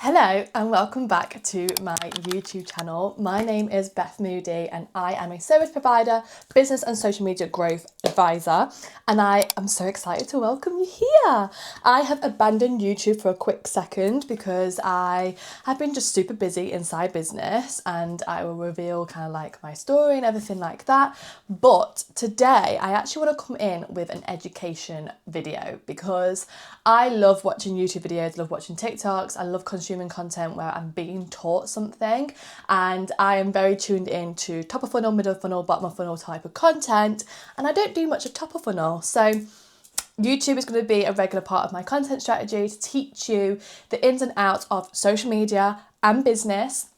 Hello and welcome back to my YouTube channel. My name is Beth Moody and I am a service provider, business and social media growth advisor, and I am so excited to welcome you here. I have abandoned YouTube for a quick second because I have been just super busy inside business, and I will reveal kind of like my story and everything like that. But today I actually want to come in with an education video because I love watching YouTube videos, love watching TikToks, I love consuming content where I'm being taught something, and I am very tuned in to top of funnel, middle of funnel, bottom of funnel type of content, and I don't do much of top of funnel. So YouTube is going to be a regular part of my content strategy to teach you the ins and outs of social media and business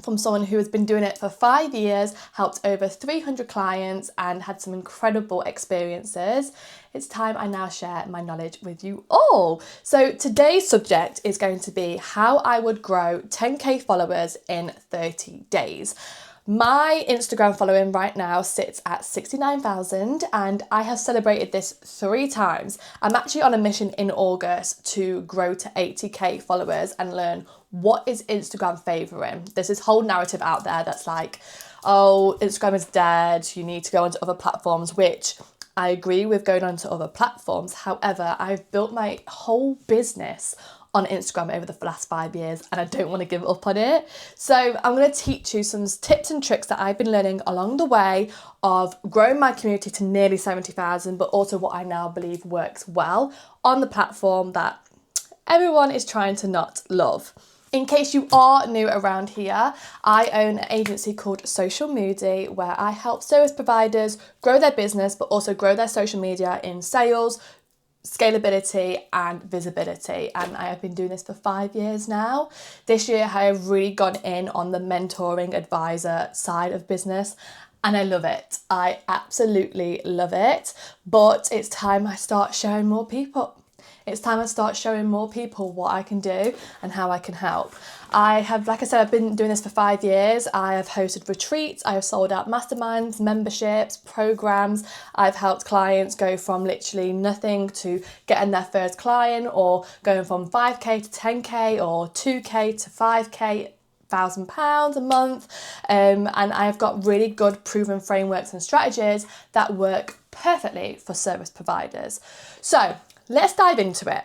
from someone who has been doing it for 5 years, helped over 300 clients and had some incredible experiences. It's time I now share my knowledge with you all. So today's subject is going to be how I would grow 10k followers in 30 days. My Instagram following right now sits at 69,000 and I have celebrated this 3 times. I'm actually on a mission in August to grow to 80k followers and learn what is Instagram favouring. There's this whole narrative out there that's like, oh, Instagram is dead, you need to go onto other platforms, which I agree with going onto other platforms. However, I've built my whole business on Instagram over the last 5 years and I don't want to give up on it. So I'm going to teach you some tips and tricks that I've been learning along the way of growing my community to nearly 70,000, but also what I now believe works well on the platform that everyone is trying to not love. In case you are new around here, I own an agency called Social Moody where I help service providers grow their business but also grow their social media in sales, scalability and visibility, and I have been doing this for 5 years now. This year I have really gone in on the mentoring advisor side of business and I love it. I absolutely love it, but it's time I start showing more people. It's time I start showing more people what I can do and how I can help. I have, like I said, I've been doing this for 5 years. I have hosted retreats, I have sold out masterminds, memberships, programs. I've helped clients go from literally nothing to getting their first client, or going from 5k to 10k or 2k to 5k. £1,000 a month, and I have got really good proven frameworks and strategies that work perfectly for service providers. So let's dive into it.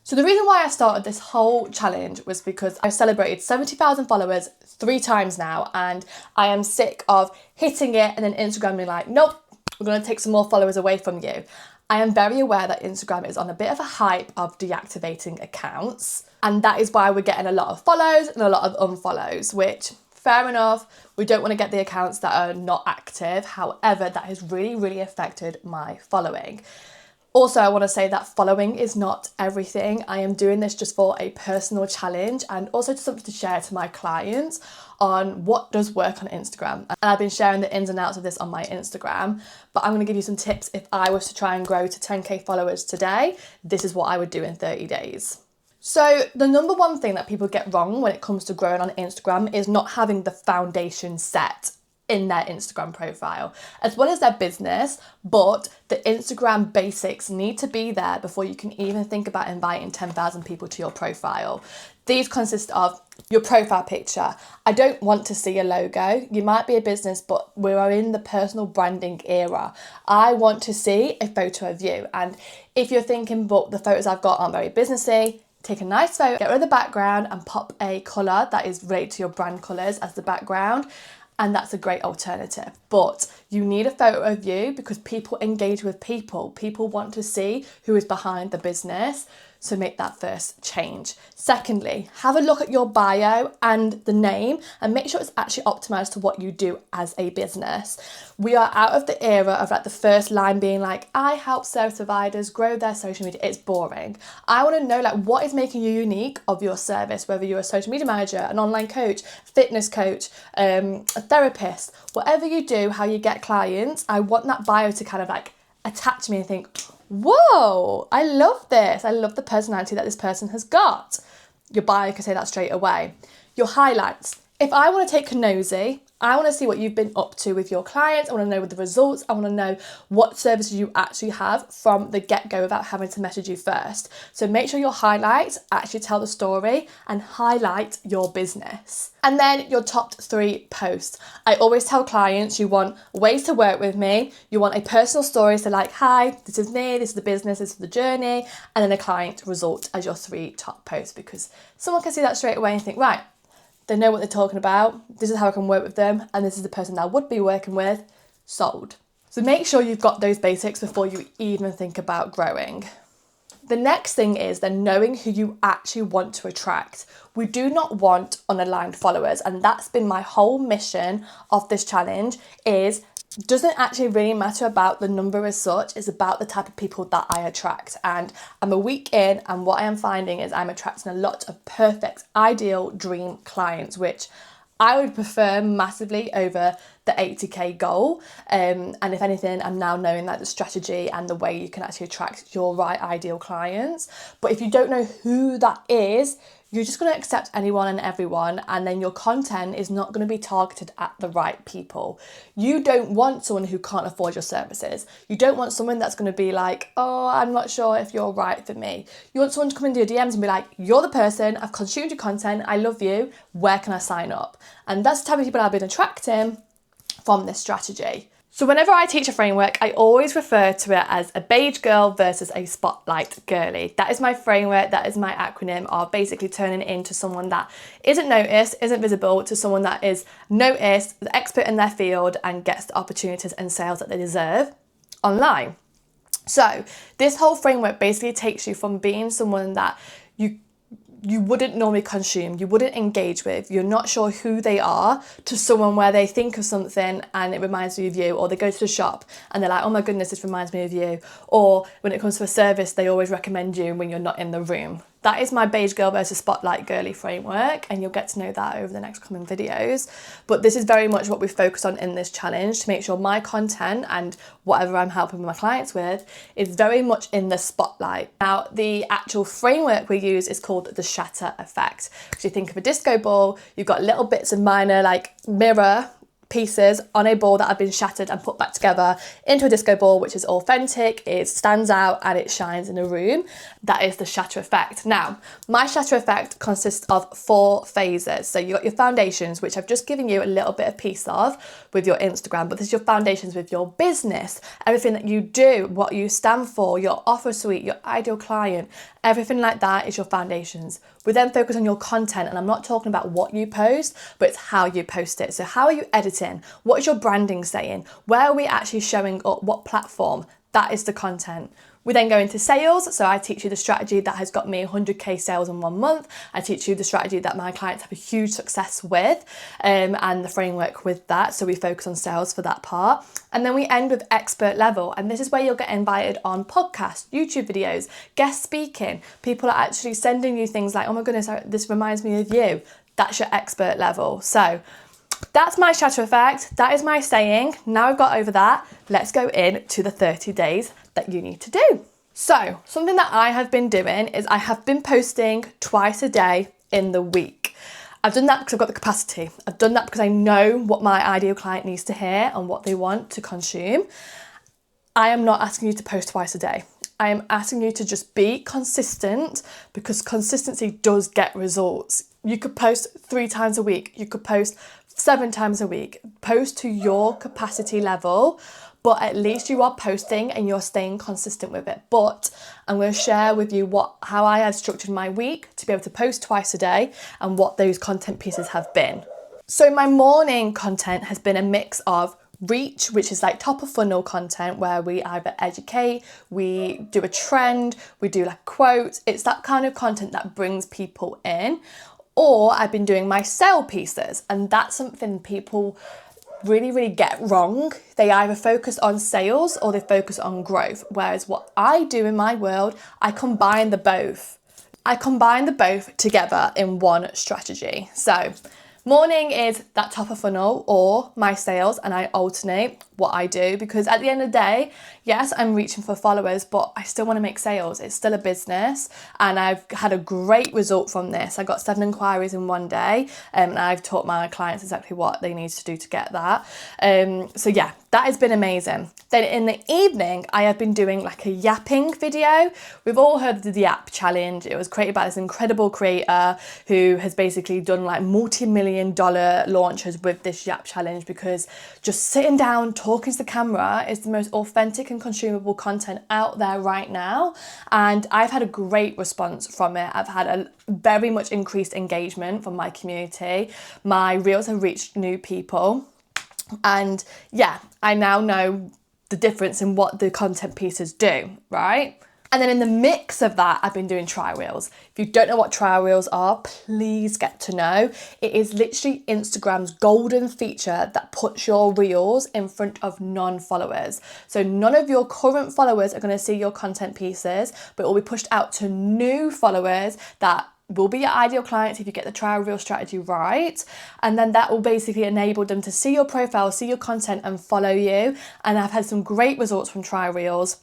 So the reason why I started this whole challenge was because I've celebrated 70,000 followers 3 times now, and I am sick of hitting it and then Instagram being like, nope, we're going to take some more followers away from you. I am very aware that Instagram is on a bit of a hype of deactivating accounts, and that is why we're getting a lot of follows and a lot of unfollows, which fair enough. We don't want to get the accounts that are not active. However, that has really affected my following. Also, I want to say that following is not everything. I am doing this just for a personal challenge and also just something to share to my clients on what does work on Instagram. And I've been sharing the ins and outs of this on my Instagram, but I'm going to give you some tips. If I was to try and grow to 10k followers today, this is what I would do in 30 days. So the number one thing that people get wrong when it comes to growing on Instagram is not having the foundation set in their Instagram profile, as well as their business, but the Instagram basics need to be there before you can even think about inviting 10,000 people to your profile. These consist of your profile picture. I don't want to see a logo. You might be a business, but we are in the personal branding era. I want to see a photo of you. And if you're thinking, but the photos I've got aren't very businessy, take a nice photo, get rid of the background and pop a colour that is related to your brand colours as the background. And that's a great alternative. But you need a photo of you because people engage with people. People want to see who is behind the business. So make that first change. Secondly, have a look at your bio and the name and make sure it's actually optimized to what you do as a business. We are out of the era of like the first line being like, I help service providers grow their social media. It's boring. I want to know like what is making you unique of your service, whether you're a social media manager, an online coach, fitness coach, a therapist, whatever you do, how you get clients. I want that bio to kind of like attach me and think, whoa, I love this. I love the personality that this person has got. Your bio can say that straight away. Your highlights. If I want to take a nosy, I want to see what you've been up to with your clients. I want to know the results. I want to know what services you actually have from the get-go without having to message you first. So make sure your highlights actually tell the story and highlight your business. And then your top 3 posts. I always tell clients you want ways to work with me. You want a personal story. So like, hi, this is me, this is the business, this is the journey. And then a client result as your 3 top posts, because someone can see that straight away and think, right, they know what they're talking about. This is how I can work with them. And this is the person that I would be working with. Sold. So make sure you've got those basics before you even think about growing. The next thing is then knowing who you actually want to attract. We do not want unaligned followers. And that's been my whole mission of this challenge is doesn't actually really matter about the number as such. It's about the type of people that I attract. And I'm a week in, and what I am finding is I'm attracting a lot of perfect, ideal dream clients, which I would prefer massively over the 80k goal. And if anything, I'm now knowing that the strategy and the way you can actually attract your right ideal clients. But if you don't know who that is, you're just going to accept anyone and everyone, and then your content is not going to be targeted at the right people. You don't want someone who can't afford your services. You don't want someone that's going to be like, oh, I'm not sure if you're right for me. You want someone to come into your DMs and be like, you're the person, I've consumed your content, I love you, where can I sign up? And that's the type of people I've been attracting from this strategy. So whenever I teach a framework, I always refer to it as a beige girl versus a spotlight girly. That is my framework, that is my acronym of basically turning into someone that isn't noticed, isn't visible, to someone that is noticed, the expert in their field, and gets the opportunities and sales that they deserve online. So this whole framework basically takes you from being someone that you wouldn't normally consume, you wouldn't engage with, you're not sure who they are, to someone where they think of something and it reminds you of you, or they go to the shop and they're like, oh my goodness, this reminds me of you. Or when it comes to a service, they always recommend you when you're not in the room. That is my beige girl versus spotlight girly framework, and you'll get to know that over the next coming videos. But this is very much what we focus on in this challenge, to make sure my content and whatever I'm helping my clients with is very much in the spotlight. Now, the actual framework we use is called the shatter effect. So you think of a disco ball, you've got little bits of minor like mirror pieces on a ball that have been shattered and put back together into a disco ball, which is authentic, it stands out and it shines in a room. That is the shatter effect. Now, my shatter effect consists of 4 phases. So you got your foundations, which I've just given you a little bit of piece of with your Instagram, but this is your foundations with your business, everything that you do, what you stand for, your offer suite, your ideal client, everything like that is your foundations. We then focus on your content, and I'm not talking about what you post, but it's how you post it. So how are you editing? What is your branding saying? Where are we actually showing up? What platform? That is the content. We then go into sales. So I teach you the strategy that has got me 100k sales in 1 month. I teach you the strategy that my clients have a huge success with, and the framework with that. So we focus on sales for that part. And then we end with expert level. And this is where you'll get invited on podcasts, YouTube videos, guest speaking. People are actually sending you things like, oh my goodness, this reminds me of you. That's your expert level. So that's my shatter effect. That is my saying. Now I've got over that, let's go into the 30 days that you need to do. So something that I have been doing is I have been posting twice a day in the week. I've done that because I've got the capacity. I've done that because I know what my ideal client needs to hear and what they want to consume. I am not asking you to post twice a day. I am asking you to just be consistent, because consistency does get results. You could post 3 times a week. You could post 7 times a week. Post to your capacity level, but at least you are posting and you're staying consistent with it. But I'm going to share with you how I have structured my week to be able to post twice a day and what those content pieces have been. So my morning content has been a mix of reach, which is like top of funnel content where we either educate, we do a trend, we do like quotes. It's that kind of content that brings people in. Or I've been doing my sale pieces, and that's something people really get wrong. They either focus on sales or they focus on growth. Whereas what I do in my world, I combine the both. I combine the both together in one strategy. So Morning is that top of funnel or my sales, and I alternate what I do because at the end of the day, yes, I'm reaching for followers, but I still want to make sales. It's still a business, and I've had a great result from this. I got 7 inquiries in one day, and I've taught my clients exactly what they need to do to get that. So yeah, that has been amazing. Then in the evening, I have been doing like a yapping video. We've all heard of the Yap Challenge. It was created by this incredible creator who has basically done like multi-million-dollar launches with this Yap Challenge, because just sitting down, talking to the camera is the most authentic and consumable content out there right now. And I've had a great response from it. I've had a very much increased engagement from my community. My reels have reached new people. And yeah, I now know the difference in what the content pieces do, right? And then in the mix of that, I've been doing trial reels. If you don't know what trial reels are, please get to know. It is literally Instagram's golden feature that puts your reels in front of non-followers. So none of your current followers are going to see your content pieces, but it will be pushed out to new followers that will be your ideal clients if you get the trial reel strategy right. And then that will basically enable them to see your profile, see your content and follow you. And I've had some great results from trial reels.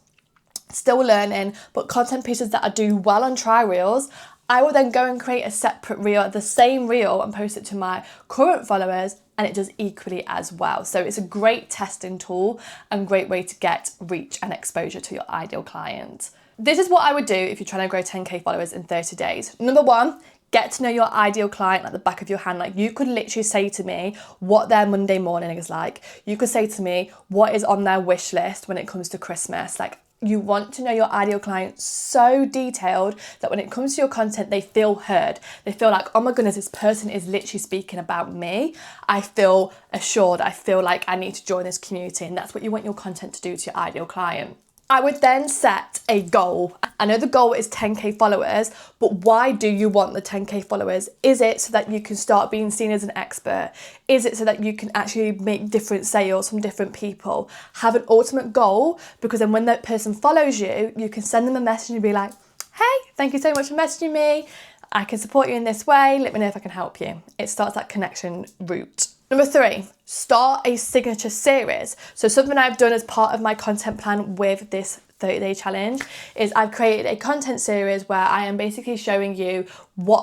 Still learning, but content pieces that I do well on trial reels, I will then go and create a separate reel, the same reel, and post it to my current followers, and it does equally as well. So it's a great testing tool and great way to get reach and exposure to your ideal client. This is what I would do if you're trying to grow 10k followers in 30 days. Number one, get to know your ideal client at the back of your hand. Like, you could literally say to me what their Monday morning is like. You could say to me what is on their wish list when it comes to Christmas. Like, you want to know your ideal client so detailed that when it comes to your content, they feel heard. They feel like, oh my goodness, this person is literally speaking about me. I feel assured. I feel like I need to join this community. And that's what you want your content to do to your ideal client. I would then set a goal. I know the goal is 10k followers, but why do you want the 10k followers? Is it so that you can start being seen as an expert? Is it so that you can actually make different sales from different people? Have an ultimate goal, because then when that person follows you, you can send them a message and be like, hey, thank you so much for messaging me. I can support you in this way. Let me know if I can help you. It starts that connection route. Number 3, start a signature series. So something I've done as part of my content plan with this 30-day challenge is I've created a content series where I am basically showing you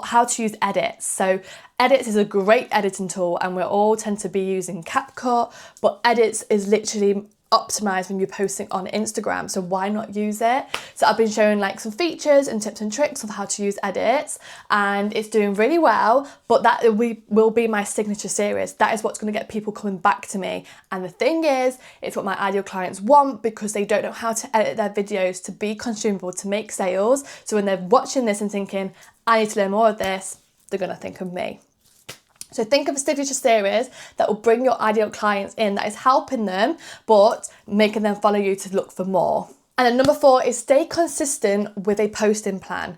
how to use edits. So edits is a great editing tool, and we all tend to be using CapCut, but edits is literally optimized when you're posting on Instagram, so why not use it? So I've been showing like some features and tips and tricks of how to use edits, and it's doing really well. But that will be my signature series. That is what's going to get people coming back to me. And the thing is, it's what my ideal clients want, because they don't know how to edit their videos to be consumable, to make sales. So when they're watching this and thinking, I need to learn more of this, they're going to think of me. So think of a signature series that will bring your ideal clients in, that is helping them, but making them follow you to look for more. And then number 4 is stay consistent with a posting plan.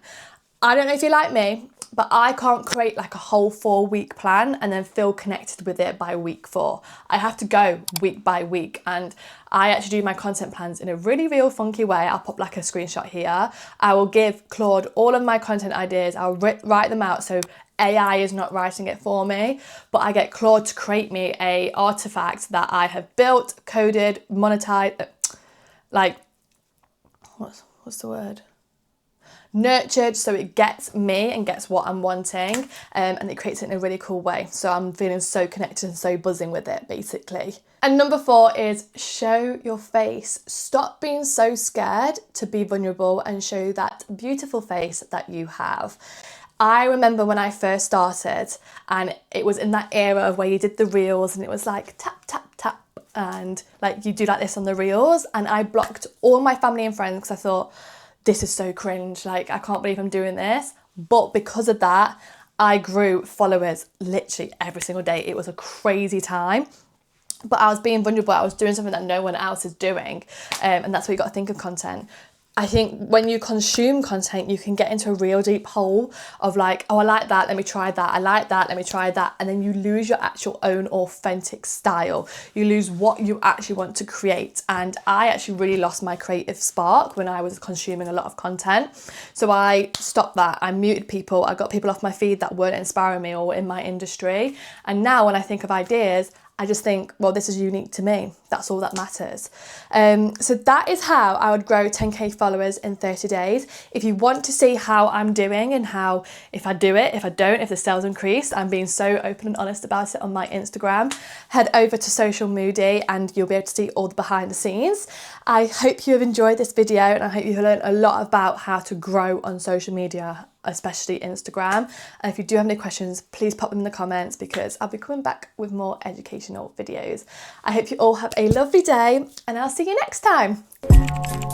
I don't know if you're like me, but I can't create like a whole 4-week plan and then feel connected with it by week 4. I have to go week by week, and I actually do my content plans in a really real funky way. I'll pop like a screenshot here. I will give Claude all of my content ideas. I'll write them out, so AI is not writing it for me, but I get Claude to create me a artifact that I have built, coded, monetized, like, what's the word? Nurtured, so it gets me and gets what I'm wanting, and it creates it in a really cool way. So I'm feeling so connected and so buzzing with it, basically. And number 4 is show your face. Stop being so scared to be vulnerable and show that beautiful face that you have. I remember when I first started, and it was in that era of where you did the reels and it was like tap, tap, tap, and like you do like this on the reels, and I blocked all my family and friends because I thought, this is so cringe, like I can't believe I'm doing this. But because of that, I grew followers literally every single day. It was a crazy time. But I was being vulnerable. I was doing something that no one else is doing. And that's what you got to think of content. I think when you consume content, you can get into a real deep hole of like, oh, I like that, let me try that. I like that, let me try that. And then you lose your actual own authentic style. You lose what you actually want to create. And I actually really lost my creative spark when I was consuming a lot of content. So I stopped that. I muted people. I got people off my feed that weren't inspiring me or in my industry. And now when I think of ideas, I just think, well, this is unique to me. That's all that matters. So that is how I would grow 10k followers in 30 days. If you want to see how I'm doing and how, if I do it, if I don't, if the sales increase, I'm being so open and honest about it on my Instagram. Head over to Social Moody and you'll be able to see all the behind the scenes. I hope you have enjoyed this video and I hope you've learned a lot about how to grow on social media, especially Instagram. And if you do have any questions, please pop them in the comments because I'll be coming back with more educational videos. I hope you all have a lovely day and I'll see you next time.